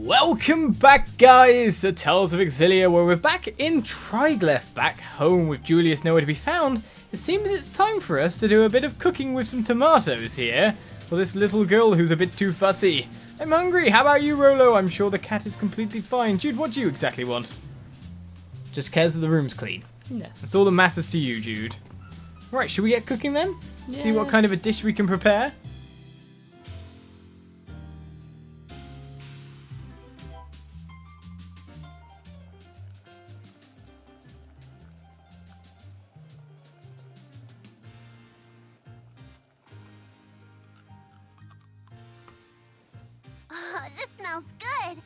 Welcome back, guys, to Tales of Xillia, where we're back in Triglyph, back home with Julius nowhere to be found. It seems it's time for us to do a bit of cooking with some tomatoes here for this little girl who's a bit too fussy. I'm hungry. How about you, Rolo? I'm sure the cat is completely fine. Jude, what do you exactly want? Just cares that the room's clean. Yes. That's all that matters to you, Jude. Right, should we get cooking then? Yeah. See what kind of a dish we can prepare? Oh, this smells good.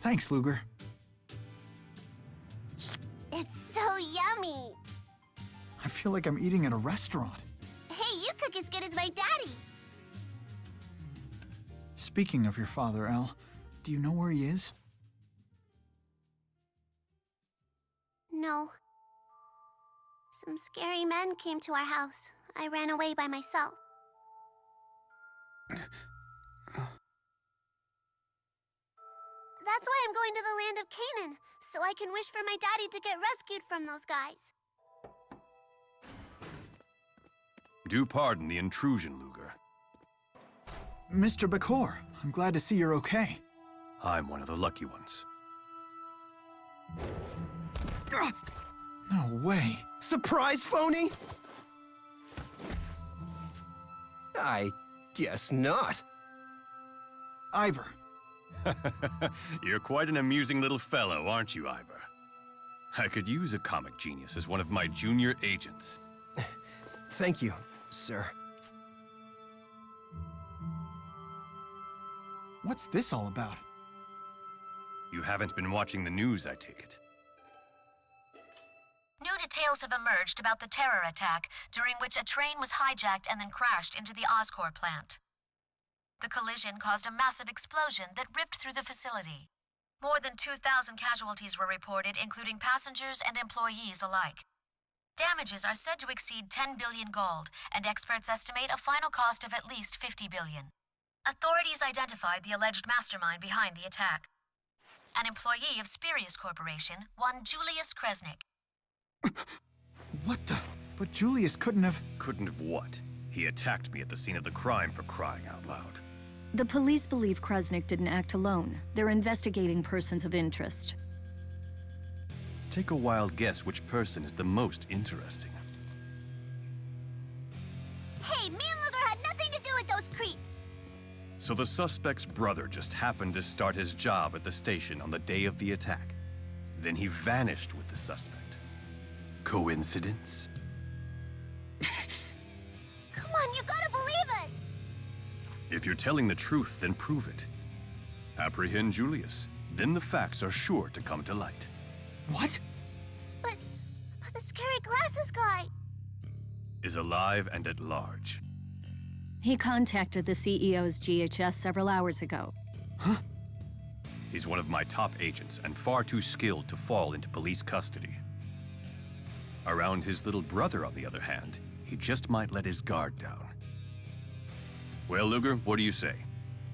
Thanks, Ludger. It's so yummy. I feel like I'm eating at a restaurant. Hey, you cook as good as my daddy. Speaking of your father, Al, do you know where he is? No. Some scary men came to our house. I ran away by myself. That's why I'm going to the land of Canaan, so I can wish for my daddy to get rescued from those guys. Do pardon the intrusion, Ludger. Mr. Bakor, I'm glad to see you're okay. I'm one of the lucky ones. No way. Surprise, phony? I guess not. Ivar. You're quite an amusing little fellow, aren't you, Ivar? I could use a comic genius as one of my junior agents. Thank you, sir. What's this all about? You haven't been watching the news, I take it. New details have emerged about the terror attack, during which a train was hijacked and then crashed into the Oscorp plant. The collision caused a massive explosion that ripped through the facility. More than 2,000 casualties were reported, including passengers and employees alike. Damages are said to exceed 10 billion gold, and experts estimate a final cost of at least 50 billion. Authorities identified the alleged mastermind behind the attack. An employee of Spirius Corporation, one Julius Kresnik. What the? But Julius couldn't have... Couldn't have what? He attacked me at the scene of the crime, for crying out loud. The police believe Kresnik didn't act alone. They're investigating persons of interest. Take a wild guess which person is the most interesting. Hey, me and Ludger had nothing to do with those creeps. So the suspect's brother just happened to start his job at the station on the day of the attack. Then he vanished with the suspect. Coincidence? Come on, you gotta believe us. If you're telling the truth, then prove it. Apprehend Julius. Then the facts are sure to come to light. What? But the scary glasses guy. Is alive and at large. He contacted the CEO's GHS several hours ago. Huh? He's one of my top agents and far too skilled to fall into police custody. Around his little brother, on the other hand, he just might let his guard down. Well, Ludger, what do you say?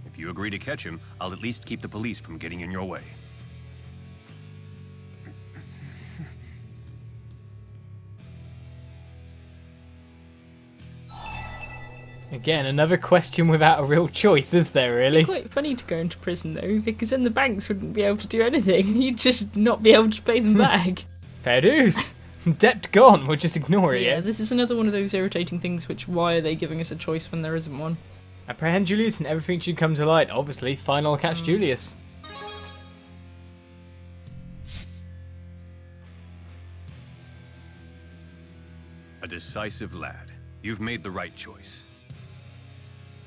If you agree to catch him, I'll at least keep the police from getting in your way. Again, another question without a real choice, is there really? Quite funny to go into prison though, because then the banks wouldn't be able to do anything. You'd just not be able to pay them back. Fair dues. Debt gone, we're just ignoring Yeah, it. this is another one of those irritating things which, why are they giving us a choice when there isn't one? Apprehend Julius and everything should come to light. Obviously, final catch Julius. A decisive lad. You've made the right choice.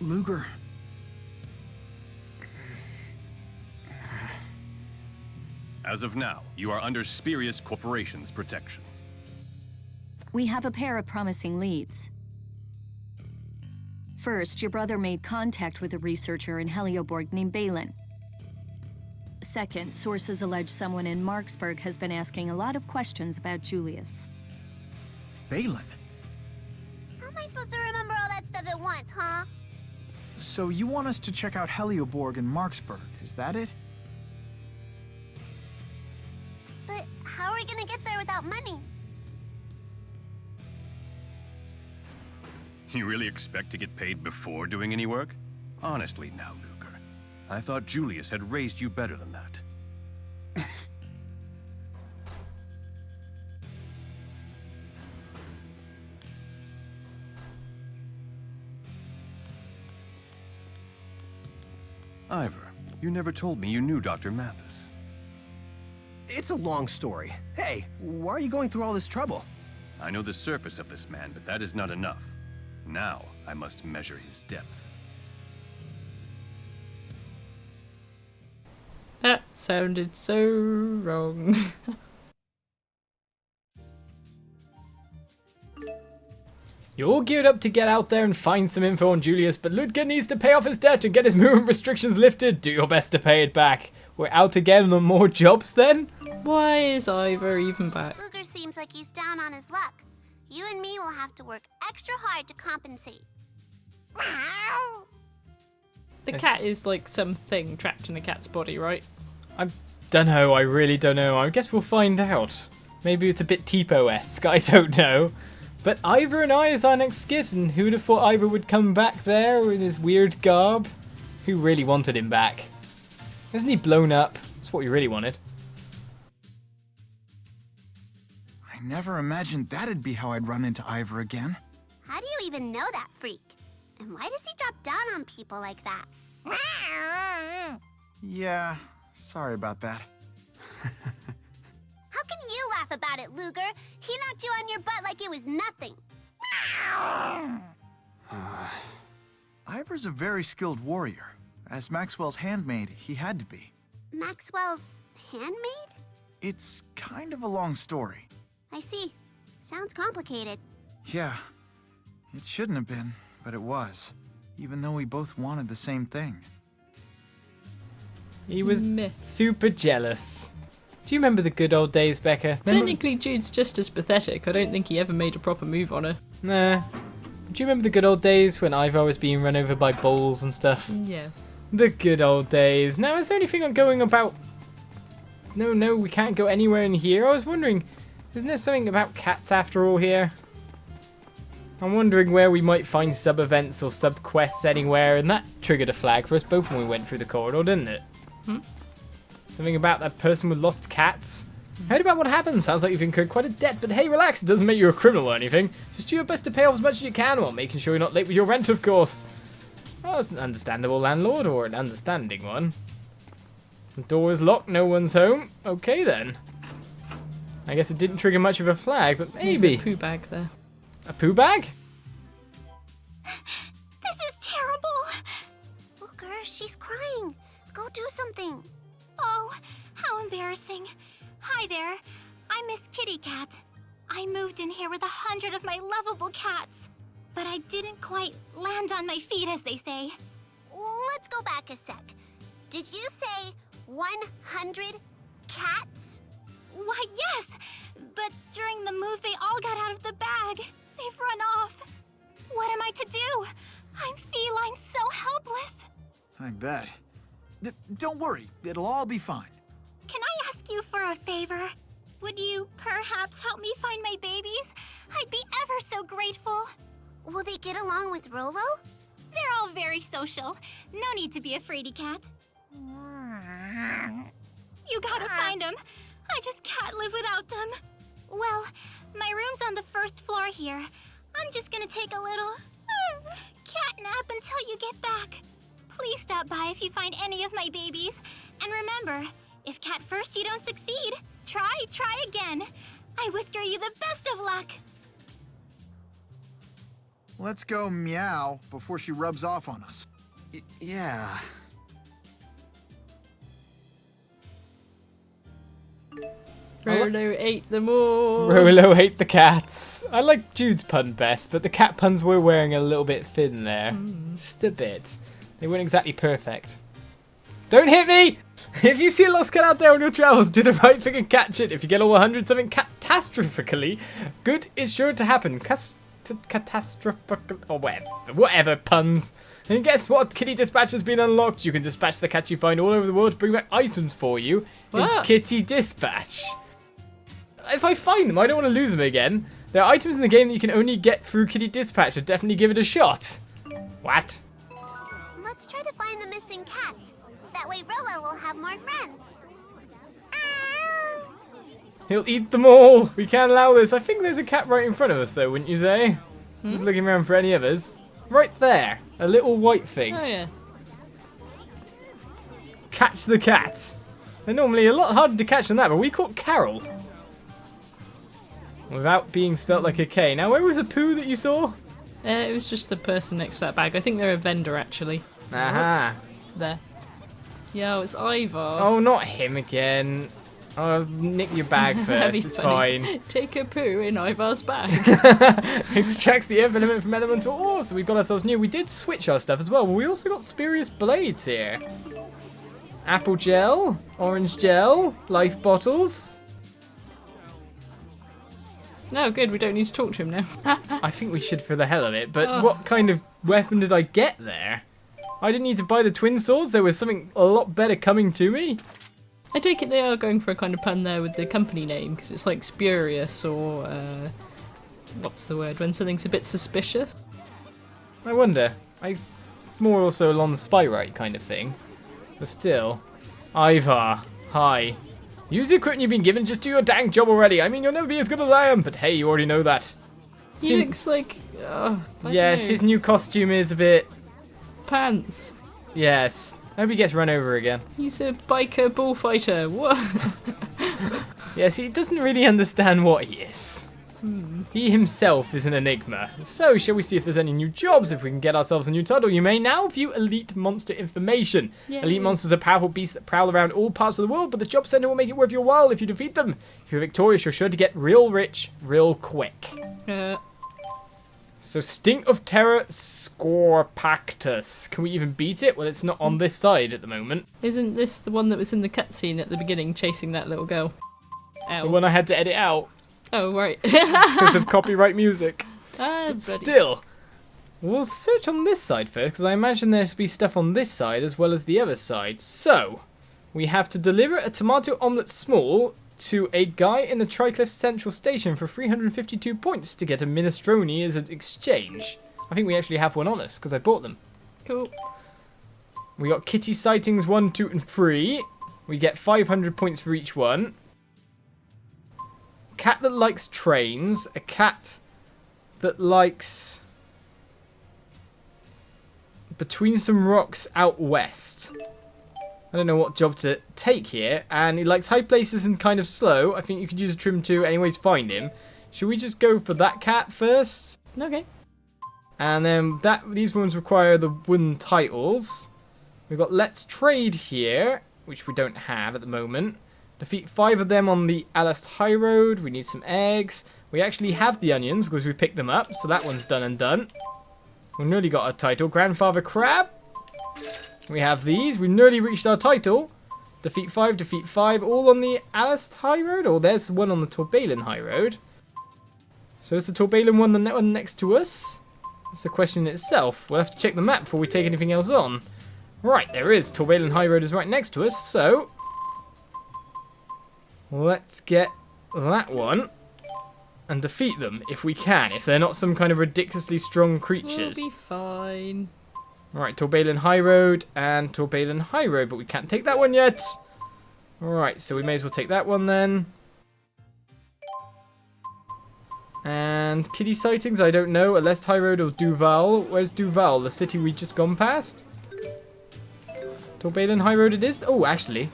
Ludger. As of now, you are under Spirius Corporation's protection. We have a pair of promising leads. First, your brother made contact with a researcher in Helioborg named Balin. Second, sources allege someone in Marksburg has been asking a lot of questions about Julius. Balin? How am I supposed to remember all that stuff at at once, huh? So you want us to check out Helioborg and Marksburg, is that it? But how are we gonna get there without money? You really expect to get paid before doing any work? Honestly now, Ludger. I thought Julius had raised you better than that. Ivar, you never told me you knew Dr. Mathis. It's a long story. Hey, why are you going through all this trouble? I know the surface of this man, but that is not enough. Now, I must measure his depth. That sounded so wrong. You're all geared up to get out there and find some info on Julius, but Ludger needs to pay off his debt and get his movement restrictions lifted. Do your best to pay it back. We're out again on more jobs then? Why is Ivar even back? Ludger seems like he's down on his luck. You and me will have to work extra hard to compensate. The cat is like something trapped in a cat's body, right? I don't know, I really don't know. I guess we'll find out. Maybe it's a bit Tipo-esque, I don't know. But Ivar and I is our next skit, and who'd have thought Ivar would come back there in his weird garb? Who really wanted him back? Isn't he blown up? That's what we really wanted. I never imagined that'd be how I'd run into Ivar again. How do you even know that freak? And why does he drop down on people like that? Yeah, sorry about that. How can you laugh about it, Ludger? He knocked you on your butt like it was nothing. Ivar's a very skilled warrior. As Maxwell's handmaid, he had to be. Maxwell's handmaid? It's kind of a long story. I see. Sounds complicated. Yeah, it shouldn't have been, but it was. Even though we both wanted the same thing. He was Meh. super jealous. Do you remember the good old days, Becca? Remember? Technically, Jude's just as pathetic. I don't think he ever made a proper move on her. Nah. Do you remember the good old days when Ivar was being run over by bulls and stuff? Yes. The good old days. Now, is there anything going about... No, we can't go anywhere in here. I was wondering, isn't there something about cats after all here? I'm wondering where we might find sub-events or sub-quests anywhere, and that triggered a flag for us both when we went through the corridor, didn't it? Something about that person with lost cats. Heard about what happened. Sounds like you've incurred quite a debt, but hey, relax. It doesn't make you a criminal or anything. Just do your best to pay off as much as you can while making sure you're not late with your rent, of course. Well, it's an understandable landlord, or an understanding one. The door is locked. No one's home. Okay, then. I guess it didn't trigger much of a flag, but maybe. There's a poo bag there. A poo bag? This is terrible. Ludger, she's crying. Go do something. Oh, how embarrassing. Hi there. I'm Miss Kitty Cat. I moved in here with 100 of my lovable cats. But I didn't quite land on my feet, as they say. Let's go back a sec. Did you say 100 cats? Why, yes. But during the move, they all got out of the bag. They've run off. What am I to do? I'm feline, so helpless. I bet. Don't worry, it'll all be fine. Can I ask you for a favor? Would you perhaps help me find my babies? I'd be ever so grateful. Will they get along with Rolo? They're all very social. No need to be a fraidy cat. You gotta find them. I just can't live without them. Well, my room's on the first floor here. I'm just gonna take a little cat nap until you get back. Please stop by if you find any of my babies. And remember, if cat first you don't succeed, try again. I whisker you the best of luck. Let's go meow before she rubs off on us. Yeah. Rolo ate them all. Rolo ate the cats. I like Jude's pun best, but the cat puns were wearing a little bit thin there. Just a bit. They weren't exactly perfect. Don't hit me! If you see a lost cat out there on your travels, do the right thing and catch it. If you get all 100 something catastrophically, good is sure to happen. catastrophic or whatever puns. And guess what? Kitty Dispatch has been unlocked. You can dispatch the cats you find all over the world to bring back items for you in Kitty Dispatch. If I find them, I don't want to lose them again. There are items in the game that you can only get through Kitty Dispatch, so definitely give it a shot. What? Let's try to find the missing cat. That way Roa will have more friends. He'll eat them all. We can't allow this. I think there's a cat right in front of us, though, wouldn't you say? Just looking around for any others. Right there. A little white thing. Oh, yeah. Catch the cats. They're normally a lot harder to catch than that, but we caught Carol. Without being spelt like a K. Now, where was the poo that you saw? It was just the person next to that bag. I think they're a vendor, actually. Aha. There. Yo, it's Ivar. Oh, not him again. I'll nick your bag first, it's fine. Take a poo in Ivar's bag. Extracts the earth element from elemental ore, so we've got ourselves new. We did switch our stuff as well, but we also got Spirius blades here. Apple gel, orange gel, life bottles. No, good, we don't need to talk to him now. I think we should for the hell of it, but what kind of weapon did I get there? I didn't need to buy the twin swords, there was something a lot better coming to me. I take it they are going for a kind of pun there with the company name, because it's like spurious or, what's the word, when something's a bit suspicious? I wonder. More also along the spy right kind of thing. But still. Ivar, hi. Use the equipment you've been given, just do your dang job already. I mean, you'll never be as good as I am, but hey, you already know that. He looks like, yes, his new costume is a bit... Pants. Yes. I hope he gets run over again. He's a biker bullfighter. What? Yes, he doesn't really understand what he is. He himself is an enigma. So, shall we see if there's any new jobs? If we can get ourselves a new title, you may now view elite monster information. Yay. Elite monsters are powerful beasts that prowl around all parts of the world, but the job center will make it worth your while if you defeat them. If you're victorious, you're sure to get real rich, real quick. So, Stink of Terror Scorpactus. Can we even beat it? Well, it's not on this side at the moment. Isn't this the one that was in the cutscene at the beginning chasing that little girl? Ow. The one I had to edit out. Oh, right. Because of copyright music. But still, we'll search on this side first, because I imagine there should be stuff on this side as well as the other side. So, we have to deliver a tomato omelette small to a guy in the Tricliffe Central Station for 352 points to get a minestrone as an exchange. I think we actually have one on us, because I bought them. Cool. We got kitty sightings 1, 2, and 3. We get 500 points for each one. Cat that likes trains. A cat that likes between some rocks out west. I don't know what job to take here. And he likes high places and kind of slow. I think you could use a trim too anyways find him. Should we just go for that cat first? Okay. And then these ones require the wooden titles. We've got Let's Trade here, which we don't have at the moment. Defeat 5 of them on the Alast High Road. We need some eggs. We actually have the onions because we picked them up, so that one's done and done. We nearly got our title. Grandfather Crab. We have these. We nearly reached our title. Defeat 5, all on the Alast High Road. Oh, there's one on the Torbalan High Road. So is the Torbalan one the one next to us? That's a question in itself. We'll have to check the map before we take anything else on. Right, there is. Torbalan High Road is right next to us, so let's get that one and defeat them if we can, if they're not some kind of ridiculously strong creatures. We'll be fine. Right, Torbalan High Road and Torbalan High Road, but we can't take that one yet. Alright, so we may as well take that one then. And kitty sightings, I don't know. Alest High Road or Duval. Where's Duval? The city we've just gone past? Torbalan High Road it is? Oh, actually.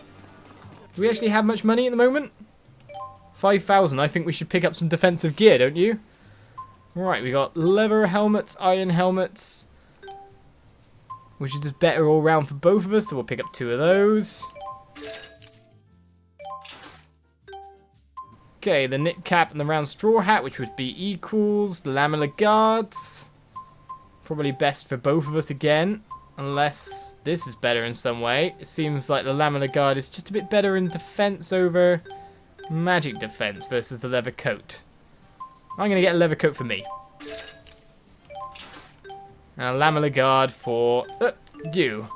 Do we actually have much money at the moment? 5,000. I think we should pick up some defensive gear, don't you? Right, we got leather helmets, iron helmets, which is just better all round for both of us, so we'll pick up 2 of those. Okay, the knit cap and the round straw hat, which would be equals. The lamellar guards. Probably best for both of us again. Unless this is better in some way. It seems like the lamellar guard is just a bit better in defense over magic defense versus the leather coat. I'm going to get a leather coat for me. And a lamellar guard for you.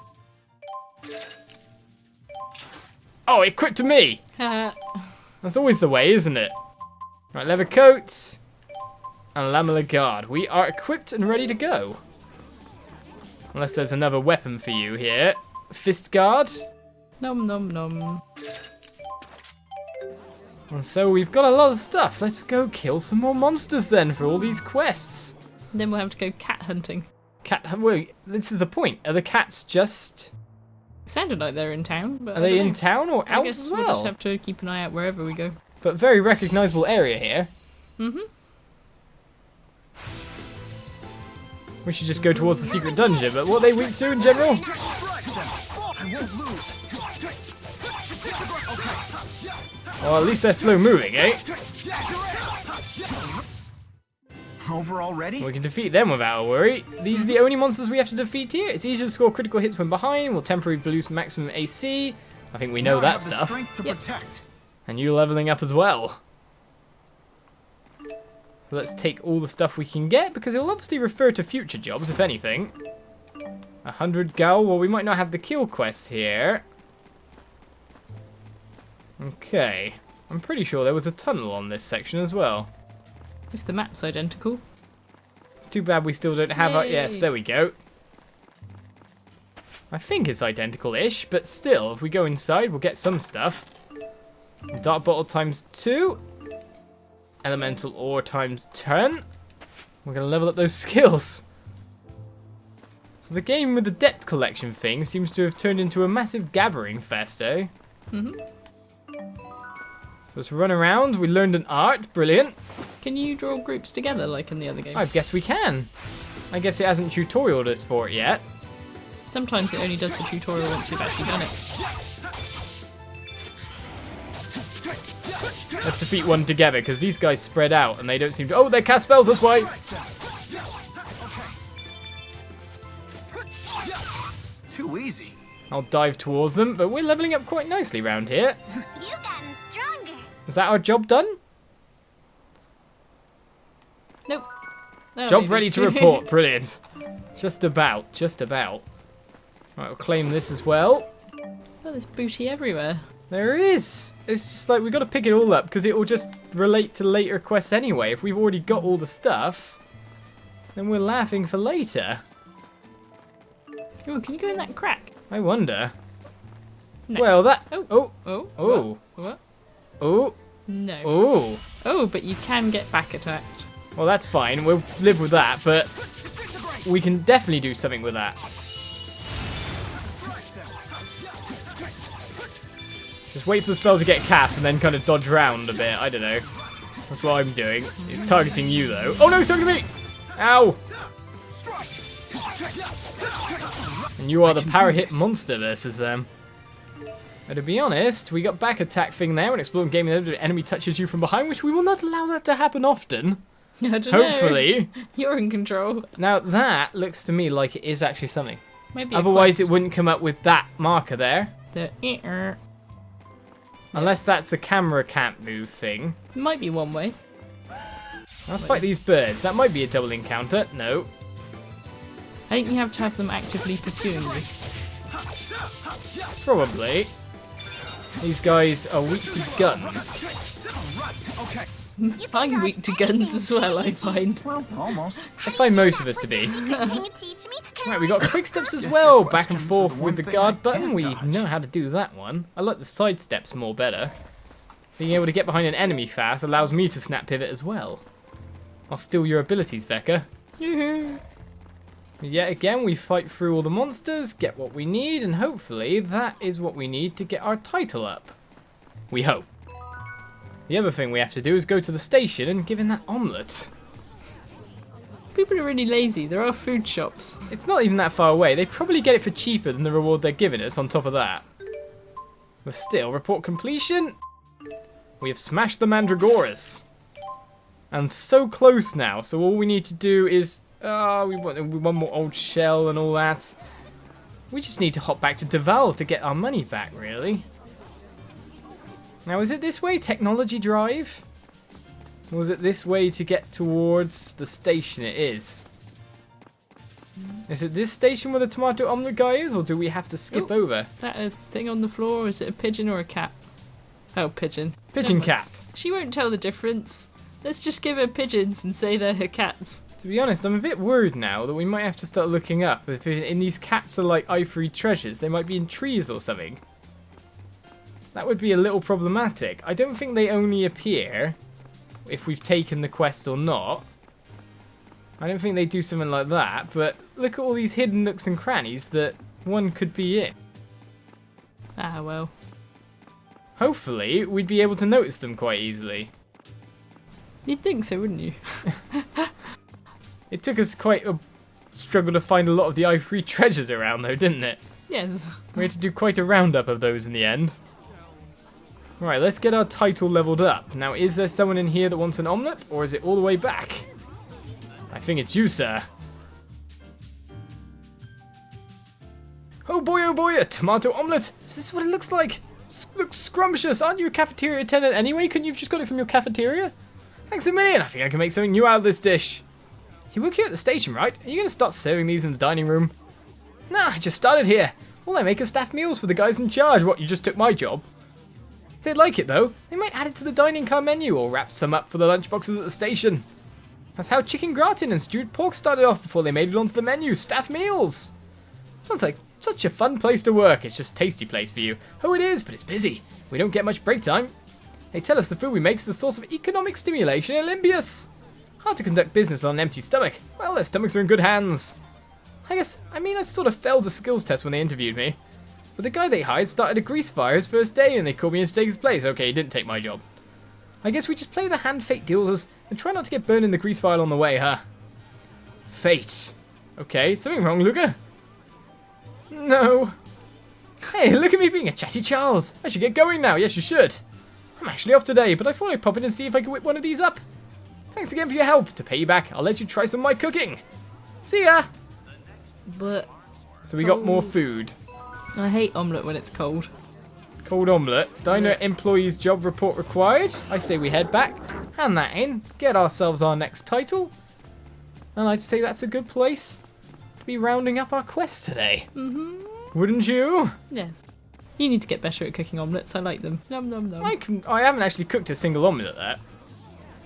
Oh, it equipped to me! That's always the way, isn't it? Right, leather coats. And a lamellar guard. We are equipped and ready to go. Unless there's another weapon for you here. Fist guard. Nom nom nom. And so we've got a lot of stuff. Let's go kill some more monsters then for all these quests. Then we'll have to go cat hunting. Wait, this is the point. Are the cats just... It sounded like they're in town, but Are they in town or out I guess as we'll well? just have to keep an eye out wherever we go. But very recognisable area here. Mm-hmm. We should just go towards the secret dungeon, but what are they weak to in general? Well, at least they're slow moving, eh? Over already? We can defeat them without a worry. These are the only monsters we have to defeat here. It's easier to score critical hits when behind. We'll temporarily boost maximum AC. I think we know Now I that have the stuff. strength to protect. And you're leveling up as well. So let's take all the stuff we can get, because it'll obviously refer to future jobs, if anything. 100 gal. Well, we might not have the kill quests here. Okay. I'm pretty sure there was a tunnel on this section as well. If the map's identical. It's too bad we still don't have our... Yes, Yay. there we go. I think it's identical-ish, but still, if we go inside, we'll get some stuff. Dark bottle ×2. Elemental ore ×10. We're going to level up those skills. So the game with the debt collection thing seems to have turned into a massive gathering fest, eh? Mm-hmm. Let's run around. We learned an art. Brilliant. Can you draw groups together like in the other game? I guess we can. I guess it hasn't tutorialed us for it yet. Sometimes it only does the tutorial once you've actually done it. Let's defeat one together, because these guys spread out and they don't seem to... Oh, they cast spells this way! Too easy. I'll dive towards them, but we're leveling up quite nicely round here. You've gotten stronger. Is that our job done? Nope. Oh, Job maybe. ready to report. Brilliant. Just about. Just about. Right, we'll claim this as well. Oh, there's booty everywhere. There is. It's just like we've got to pick it all up because it will just relate to later quests anyway. If we've already got all the stuff, then we're laughing for later. Oh, can you go in that crack? I wonder. No. Well, that... Oh. Oh. Oh. Oh. What? Oh. No. Oh. Oh, but you can get back attacked. Well, that's fine. We'll live with that, but we can definitely do something with that. Just wait for the spell to get cast and then kind of dodge around a bit. I don't know. That's what I'm doing. It's targeting you, though. Oh, no, it's targeting me! Ow! And you are the power hit monster versus them. But to be honest, we got back attack thing there when exploring game mode, the enemy touches you from behind, which we will not allow that to happen often. I don't Hopefully. know. You're in control. Now that looks to me like it is actually something. Maybe a Otherwise it quest. wouldn't come up with that marker there. The Unless that's a camera can't move thing. might be one way. Let's fight these birds. That might be a double encounter. No. I think you have to have them actively pursuing you. Probably. These guys are weak to guns. I'm weak to guns as well, I find. Well, almost. I find most of us to be. Can you teach me? Can Right, I we got learn quick steps as Guess well. your Back and questions forth are the with the one guard thing I button. can't We dodge. know how to do that one. I like the side steps more better. Being able to get behind an enemy fast allows me to snap pivot as well. I'll steal your abilities, Vecca. Yet again, we fight through all the monsters, get what we need, and hopefully that is what we need to get our title up. We hope. The other thing we have to do is go to the station and give in that omelette. People are really lazy. There are food shops. It's not even that far away. They probably get it for cheaper than the reward they're giving us on top of that. But still, report completion. We have smashed the Mandragoras. And so close now, so all we need to do is... we want one more old shell and all that. We just need to hop back to Deval to get our money back, really. Now, is it this way, Technology Drive? Or was it this way to get towards the station? It is. Is it this station where the tomato omelette guy is, or do we have to skip over? Is that a thing on the floor? Is it a pigeon or a cat? Oh, pigeon. Pigeon cat. She won't tell the difference. Let's just give her pigeons and say they're her cats. To be honest, I'm a bit worried now that we might have to start looking up. If in these cats are like ivory treasures, they might be in trees or something. That would be a little problematic. I don't think they only appear if we've taken the quest or not. I don't think they do something like that, but look at all these hidden nooks and crannies that one could be in. Ah, well. Hopefully, we'd be able to notice them quite easily. You'd think so, wouldn't you? It took us quite a struggle to find a lot of the ivory treasures around though, didn't it? Yes. We had to do quite a roundup of those in the end. Right, let's get our title leveled up. Now, is there someone in here that wants an omelette, or is it all the way back? I think it's you, sir. Oh boy, a tomato omelette. Is this what it looks like? Looks scrumptious. Aren't you a cafeteria attendant anyway? Couldn't you have just got it from your cafeteria? Thanks a million. I think I can make something new out of this dish. You work here at the station, right? Are you going to start serving these in the dining room? Nah, I just started here. All I make are staff meals for the guys in charge. What, you just took my job? If they'd like it, though, they might add it to the dining car menu or wrap some up for the lunchboxes at the station. That's how chicken gratin and stewed pork started off before they made it onto the menu. Staff meals. Sounds like such a fun place to work. It's just a tasty place for you. Oh, it is, but it's busy. We don't get much break time. They tell us the food we make is a source of economic stimulation in Olympius. Hard to conduct business on an empty stomach. Well, their stomachs are in good hands. I sort of failed the skills test when they interviewed me. But the guy they hired started a grease fire his first day and they called me in to take his place. Okay, he didn't take my job. I guess we just play the hand fate deals and try not to get burned in the grease fire on the way, huh? Fate. Okay, something wrong, Ludger? No. Hey, look at me being a chatty Charles. I should get going now. Yes, you should. I'm actually off today, but I thought I'd pop in and see if I could whip one of these up. Thanks again for your help. To pay you back, I'll let you try some of my cooking. See ya. But so we got more food. I hate omelette when it's cold. Cold omelette. Diner employees job report required. I say we head back, hand that in, get ourselves our next title. And I'd say that's a good place to be rounding up our quest today. Wouldn't you? Yes. You need to get better at cooking omelettes. I like them. Nom nom nom. I haven't actually cooked a single omelette there.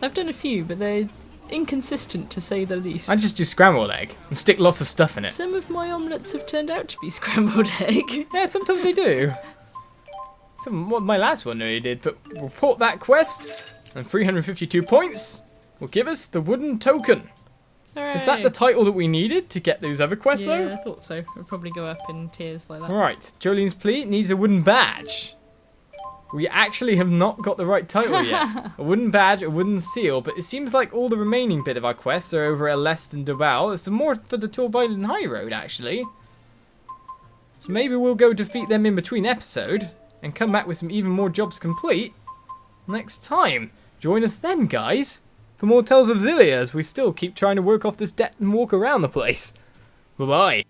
I've done a few, but they're inconsistent to say the least. I just do scrambled egg and stick lots of stuff in it. Some of my omelettes have turned out to be scrambled egg. Yeah, sometimes they do. My last one nearly did, but report that quest, and 352 points will give us the wooden token. Hooray. Is that the title that we needed to get those other quests though? Yeah, I thought so. It'll probably go up in tiers like that. Right, Jolene's plea needs a wooden badge. We actually have not got the right title yet. A wooden badge, a wooden seal, but it seems like all the remaining bit of our quests are over at Lest and Dobal. There's some more for the Torbalan High Road, actually. So maybe we'll go defeat them in between episode and come back with some even more jobs complete next time. Join us then, guys, for more Tales of Xillia as we still keep trying to work off this debt and walk around the place. Bye-bye.